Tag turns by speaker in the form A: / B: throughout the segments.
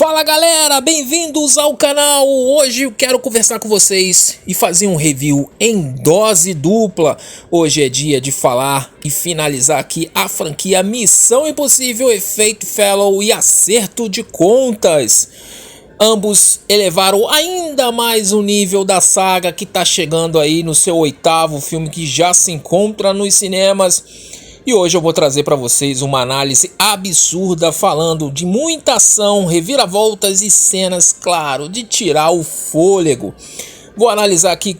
A: Fala galera, bem-vindos ao canal. Hoje eu quero conversar com vocês e fazer um review em dose dupla. Hoje é dia de falar e finalizar aqui a franquia Missão Impossível, Efeito Fellow e Acerto de Contas. Ambos elevaram ainda mais o nível da saga, que está chegando aí no seu 8º filme, que já se encontra nos cinemas. E hoje eu vou trazer para vocês uma análise absurda, falando de muita ação, reviravoltas e cenas, claro, de tirar o fôlego. Vou analisar aqui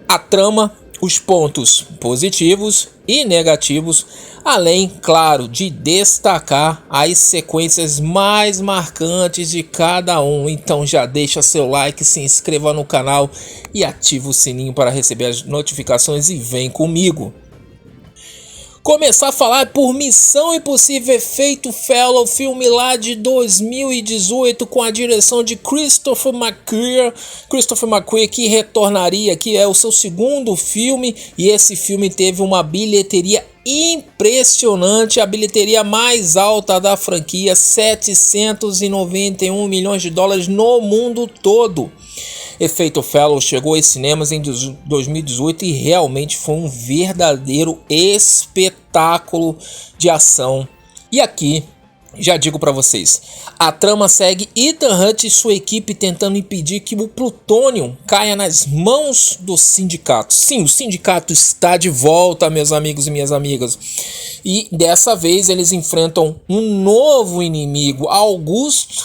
A: a trama, os pontos positivos e negativos, além, claro, de destacar as sequências mais marcantes de cada um. Então já deixa seu like, se inscreva no canal e ativa o sininho para receber as notificações e vem comigo. Começar a falar por Missão Impossível Efeito Fellow, filme lá de 2018 com a direção de Christopher McQuarrie. Christopher McQuarrie, que retornaria, que é o seu segundo filme, e esse filme teve uma bilheteria impressionante, a bilheteria mais alta da franquia, 791 milhões de dólares no mundo todo. Efeito Fellow chegou aos cinemas em 2018 e realmente foi um verdadeiro espetáculo de ação. E aqui, já digo para vocês, a trama segue Ethan Hunt e sua equipe tentando impedir que o plutônio caia nas mãos do sindicato. Sim, o sindicato está de volta, meus amigos e minhas amigas. E dessa vez eles enfrentam um novo inimigo, August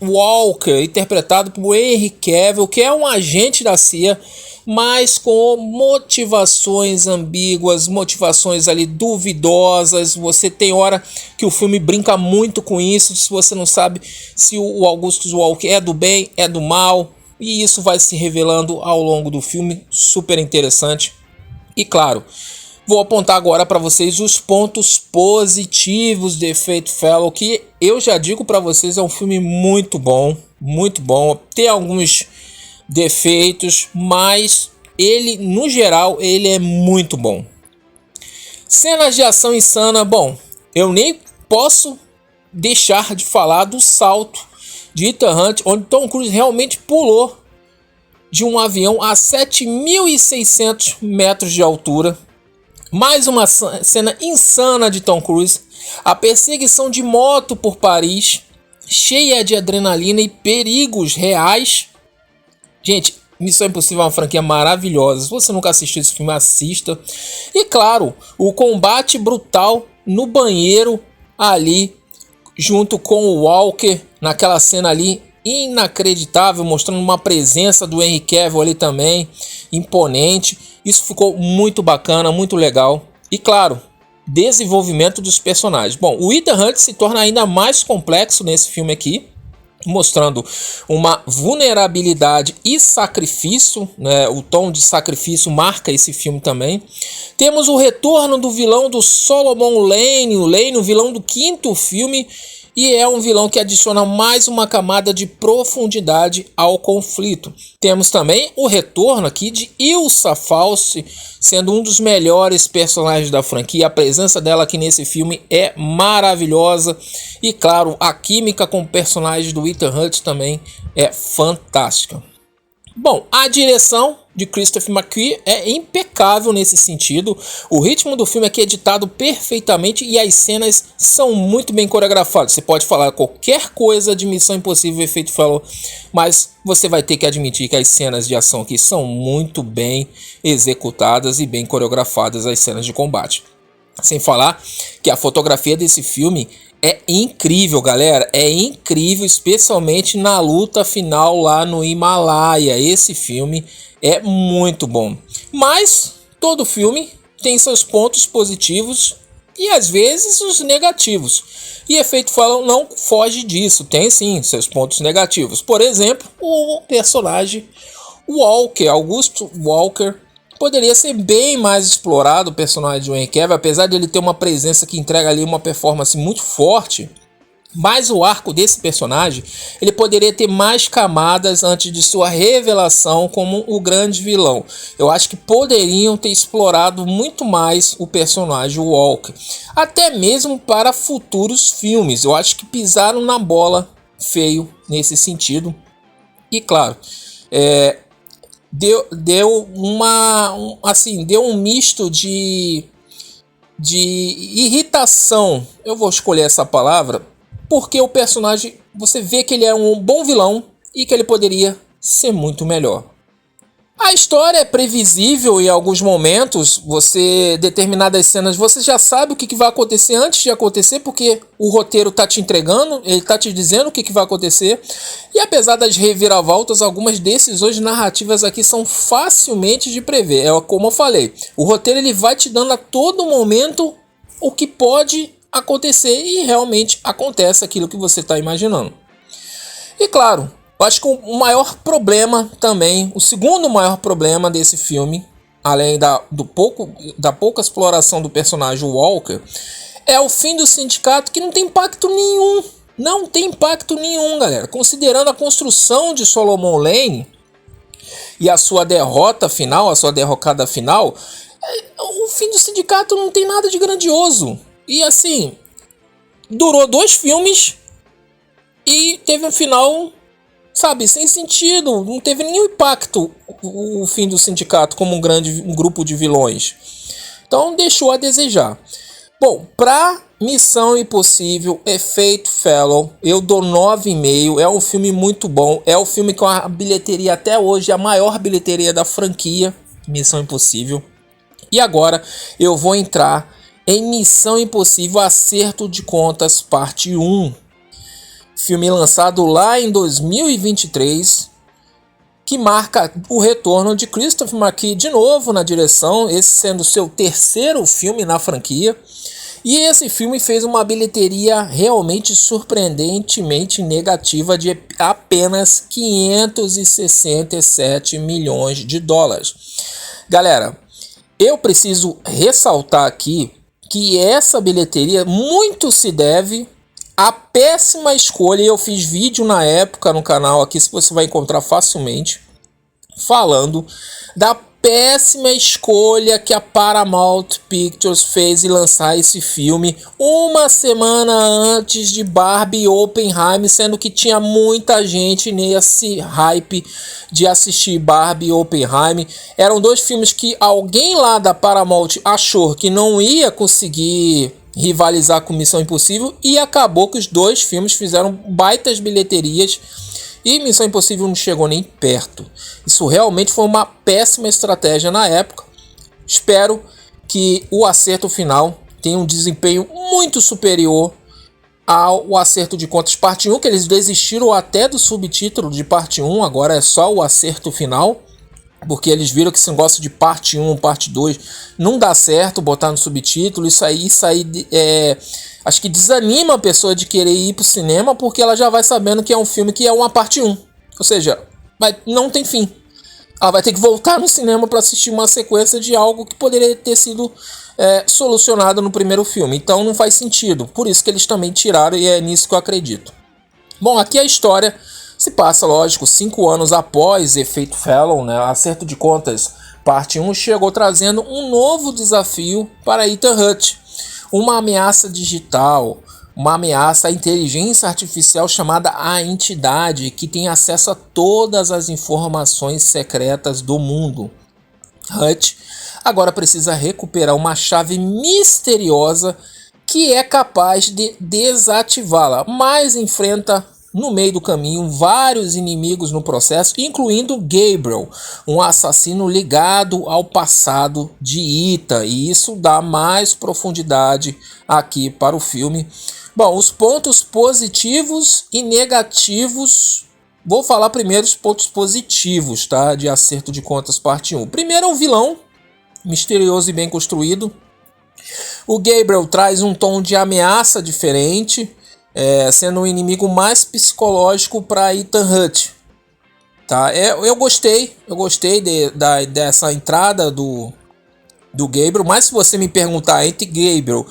A: Walker, interpretado por Henry Cavill, que é um agente da CIA, mas com motivações ambíguas, motivações ali duvidosas. Você tem hora que o filme brinca muito com isso, se você não sabe se o Augustus Walker é do bem, é do mal, e isso vai se revelando ao longo do filme, super interessante. E claro, vou apontar agora para vocês os pontos positivos de Efeito Fellow, que eu já digo para vocês, é um filme muito bom, muito bom. Tem alguns defeitos, mas ele, no geral, ele é muito bom. Cenas de ação insana. Bom, eu nem posso deixar de falar do salto de Ethan Hunt, onde Tom Cruise realmente pulou de um avião a 7.600 metros de altura. Mais uma cena insana de Tom Cruise. A perseguição de moto por Paris, cheia de adrenalina e perigos reais. Gente, Missão Impossível é uma franquia maravilhosa. Se você nunca assistiu esse filme, assista. E claro, o combate brutal no banheiro ali, junto com o Walker, naquela cena ali inacreditável, mostrando uma presença do Henry Cavill ali também, imponente. Isso ficou muito bacana, muito legal. E claro, desenvolvimento dos personagens. Bom, o Ethan Hunt se torna ainda mais complexo nesse filme aqui, mostrando uma vulnerabilidade e sacrifício, né? O tom de sacrifício marca esse filme também. Temos o retorno do vilão do Solomon Lane, o vilão do 5º filme, e é um vilão que adiciona mais uma camada de profundidade ao conflito. Temos também o retorno aqui de Ilsa Faust, sendo um dos melhores personagens da franquia. A presença dela aqui nesse filme é maravilhosa. E claro, a química com o personagem do Ethan Hunt também é fantástica. Bom, a direção de Christopher McQuarrie é impecável nesse sentido. O ritmo do filme aqui é editado perfeitamente e as cenas são muito bem coreografadas. Você pode falar qualquer coisa de Missão Impossível Efeito Fellow, mas você vai ter que admitir que as cenas de ação aqui são muito bem executadas e bem coreografadas, as cenas de combate. Sem falar que a fotografia desse filme é incrível, galera, é incrível, especialmente na luta final lá no Himalaia. Esse filme é muito bom, mas todo filme tem seus pontos positivos e às vezes os negativos, e Efeito Fellow não foge disso, tem sim seus pontos negativos. Por exemplo, o personagem Walker, August Walker, poderia ser bem mais explorado, o personagem de Henry Cavill, apesar de ele ter uma presença que entrega ali uma performance muito forte. Mas o arco desse personagem, ele poderia ter mais camadas antes de sua revelação como o grande vilão. Eu acho que poderiam ter explorado muito mais o personagem Walker, até mesmo para futuros filmes. Eu acho que pisaram na bola feio nesse sentido. E claro, deu um misto de irritação, eu vou escolher essa palavra, porque o personagem, você vê que ele é um bom vilão e que ele poderia ser muito melhor. A história é previsível em alguns momentos, determinadas cenas, você já sabe o que vai acontecer antes de acontecer, porque o roteiro está te entregando, ele está te dizendo o que vai acontecer. E apesar das reviravoltas, algumas decisões narrativas aqui são facilmente de prever. É como eu falei, o roteiro ele vai te dando a todo momento o que pode acontecer e realmente acontece aquilo que você está imaginando. E claro, eu acho que o maior problema também, o segundo maior problema desse filme, além da pouca exploração do personagem Walker, é o fim do sindicato, que não tem impacto nenhum. Não tem impacto nenhum, galera. Considerando a construção de Solomon Lane e a sua derrota final, a sua derrocada final, o fim do sindicato não tem nada de grandioso. E assim, durou 2 filmes e teve um final, sabe, sem sentido. Não teve nenhum impacto o fim do sindicato como um grupo de vilões. Então deixou a desejar. Bom, pra Missão Impossível Efeito Fellow, eu dou 9,5. É um filme muito bom. É o filme com a bilheteria até hoje, a maior bilheteria da franquia Missão Impossível. E agora eu vou entrar em Missão Impossível Acerto de Contas Parte 1. Filme lançado lá em 2023, que marca o retorno de Christopher McQuarrie de novo na direção, esse sendo seu terceiro filme na franquia. E esse filme fez uma bilheteria realmente surpreendentemente negativa de apenas 567 milhões de dólares. Galera, eu preciso ressaltar aqui que essa bilheteria muito se deve à péssima escolha. Eu fiz vídeo na época no canal aqui, se você vai encontrar facilmente, falando da péssima escolha que a Paramount Pictures fez em lançar esse filme uma semana antes de Barbie e Oppenheimer, sendo que tinha muita gente nesse hype de assistir Barbie e Oppenheimer. Eram 2 filmes que alguém lá da Paramount achou que não ia conseguir rivalizar com Missão Impossível, e acabou que os 2 filmes fizeram baitas bilheterias e Missão Impossível não chegou nem perto. Isso realmente foi uma péssima estratégia na época. Espero que o acerto final tenha um desempenho muito superior ao Acerto de Contas Parte 1, que eles desistiram até do subtítulo de Parte 1, agora é só o acerto final, porque eles viram que esse negócio de Parte 1, Parte 2 não dá certo botar no subtítulo. Isso aí acho que desanima a pessoa de querer ir pro cinema, porque ela já vai sabendo que é um filme que é uma parte 1. Ou seja, não tem fim. Ela vai ter que voltar no cinema para assistir uma sequência de algo que poderia ter sido solucionado no primeiro filme. Então não faz sentido. Por isso que eles também tiraram, e é nisso que eu acredito. Bom, aqui a história se passa, lógico, 5 anos após Efeito Fellow, né? Acerto de Contas Parte 1 chegou trazendo um novo desafio para Ethan Hunt. Uma ameaça digital, uma ameaça à inteligência artificial chamada A Entidade, que tem acesso a todas as informações secretas do mundo. Hunt agora precisa recuperar uma chave misteriosa que é capaz de desativá-la, mas enfrenta no meio do caminho vários inimigos no processo, incluindo Gabriel, um assassino ligado ao passado de Ethan, e isso dá mais profundidade aqui para o filme. Bom, os pontos positivos e negativos, vou falar primeiro os pontos positivos, tá? De Acerto de Contas Parte 1. Primeiro é o vilão, misterioso e bem construído. O Gabriel traz um tom de ameaça diferente, sendo um inimigo mais psicológico para Ethan Hunt. Tá? Eu gostei dessa entrada do Gabriel, mas se você me perguntar entre Gabriel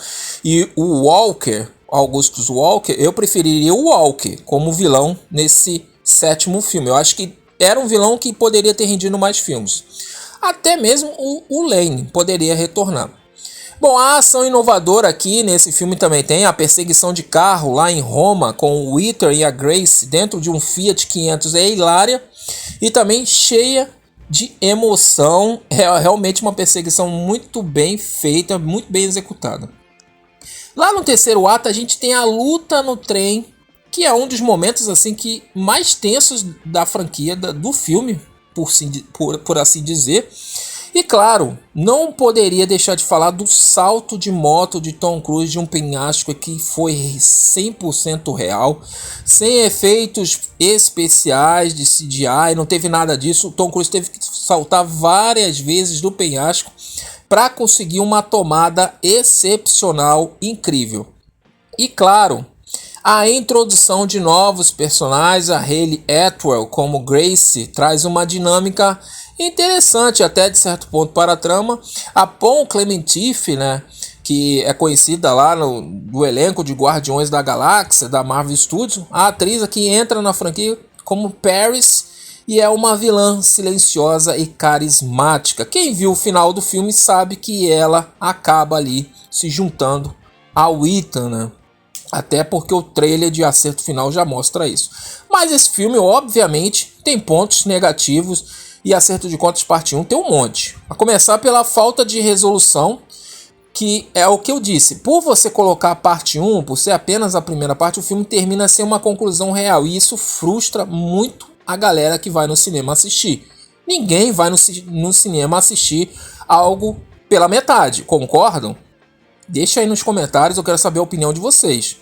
A: e o Walker, Augustus Walker, eu preferiria o Walker como vilão nesse 7º filme. Eu acho que era um vilão que poderia ter rendido mais filmes. Até mesmo o Lane poderia retornar. Bom, a ação inovadora aqui nesse filme também tem a perseguição de carro lá em Roma com o Ethan e a Grace dentro de um Fiat 500, é hilária e também cheia de emoção. É realmente uma perseguição muito bem feita, muito bem executada. Lá no terceiro ato a gente tem a luta no trem, que é um dos momentos assim que mais tensos da franquia do filme, por assim dizer. E claro, não poderia deixar de falar do salto de moto de Tom Cruise de um penhasco que foi 100% real, sem efeitos especiais de CGI, não teve nada disso. O Tom Cruise teve que saltar várias vezes do penhasco para conseguir uma tomada excepcional, incrível. E claro, a introdução de novos personagens, a Hayley Atwell como Grace, traz uma dinâmica interessante até de certo ponto para a trama. A Pom Klementieff, né, que é conhecida lá do elenco de Guardiões da Galáxia, da Marvel Studios, a atriz aqui entra na franquia como Paris e é uma vilã silenciosa e carismática. Quem viu o final do filme sabe que ela acaba ali se juntando ao Ethan, né? Até porque o trailer de Acerto Final já mostra isso. Mas esse filme, obviamente, tem pontos negativos e Acerto de Contas Parte 1 tem um monte. A começar pela falta de resolução, que é o que eu disse. Por você colocar a parte 1, por ser apenas a primeira parte, o filme termina sem uma conclusão real. E isso frustra muito a galera que vai no cinema assistir. Ninguém vai no cinema assistir algo pela metade, concordam? Deixa aí nos comentários, eu quero saber a opinião de vocês.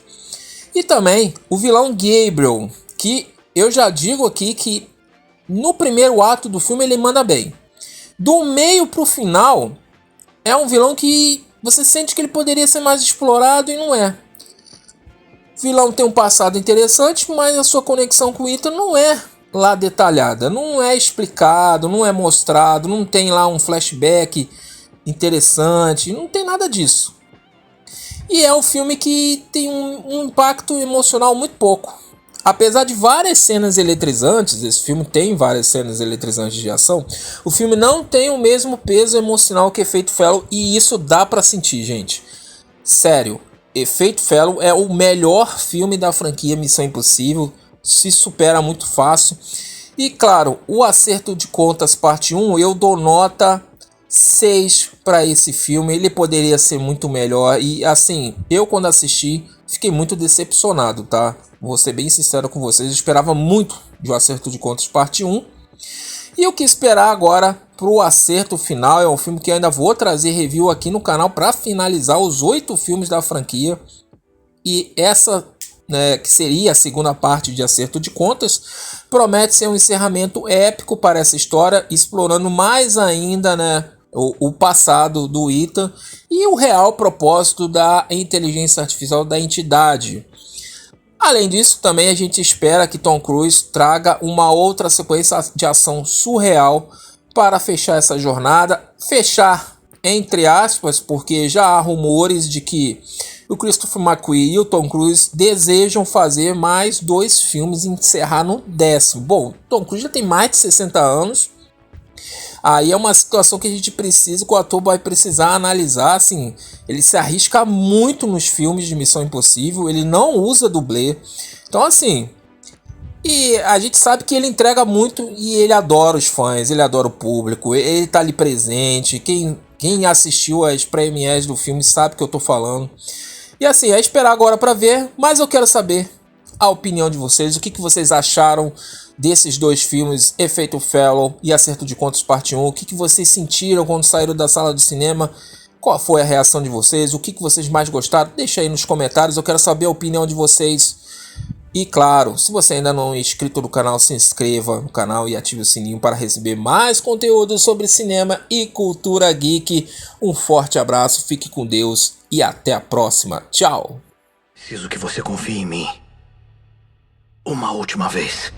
A: E também o vilão Gabriel, que eu já digo aqui que no primeiro ato do filme ele manda bem. Do meio pro final, é um vilão que você sente que ele poderia ser mais explorado e não é. O vilão tem um passado interessante, mas a sua conexão com o Ethan não é lá detalhada. Não é explicado, não é mostrado, não tem lá um flashback interessante, não tem nada disso. E é um filme que tem um impacto emocional muito pouco. Apesar de várias cenas eletrizantes, esse filme tem várias cenas eletrizantes de ação, o filme não tem o mesmo peso emocional que Efeito Fellow, e isso dá pra sentir, gente. Sério, Efeito Fellow é o melhor filme da franquia Missão Impossível, se supera muito fácil. E claro, o Acerto de Contas Parte 1, eu dou nota 6 para esse filme. Ele poderia ser muito melhor e assim, eu quando assisti fiquei muito decepcionado, tá? Vou ser bem sincero com vocês, eu esperava muito de O Acerto de Contas Parte 1. E o que esperar agora pro Acerto Final? É um filme que ainda vou trazer review aqui no canal para finalizar os 8 filmes da franquia. E essa, né, que seria a segunda parte de Acerto de Contas, promete ser um encerramento épico para essa história, explorando mais ainda, né, o passado do Ethan e o real propósito da inteligência artificial da entidade. Além disso, também a gente espera que Tom Cruise traga uma outra sequência de ação surreal para fechar essa jornada. Fechar entre aspas, porque já há rumores de que o Christopher McQuarrie e o Tom Cruise desejam fazer mais 2 filmes e encerrar no 10º. Bom, Tom Cruise já tem mais de 60 anos. Aí é uma situação que a gente precisa, que o ator vai precisar analisar, assim, ele se arrisca muito nos filmes de Missão Impossível, ele não usa dublê, então assim, e a gente sabe que ele entrega muito e ele adora os fãs, ele adora o público, ele tá ali presente, quem assistiu às premieres do filme sabe o que eu tô falando, e assim, é esperar agora para ver, mas eu quero saber a opinião de vocês, o que vocês acharam desses 2 filmes, Efeito Fellow e Acerto de Contas Parte 1, o que vocês sentiram quando saíram da sala do cinema, qual foi a reação de vocês, o que vocês mais gostaram, deixa aí nos comentários, eu quero saber a opinião de vocês. E claro, se você ainda não é inscrito no canal, se inscreva no canal e ative o sininho para receber mais conteúdo sobre cinema e cultura geek. Um forte abraço, fique com Deus e até a próxima, tchau!
B: Preciso que você confie em mim uma última vez.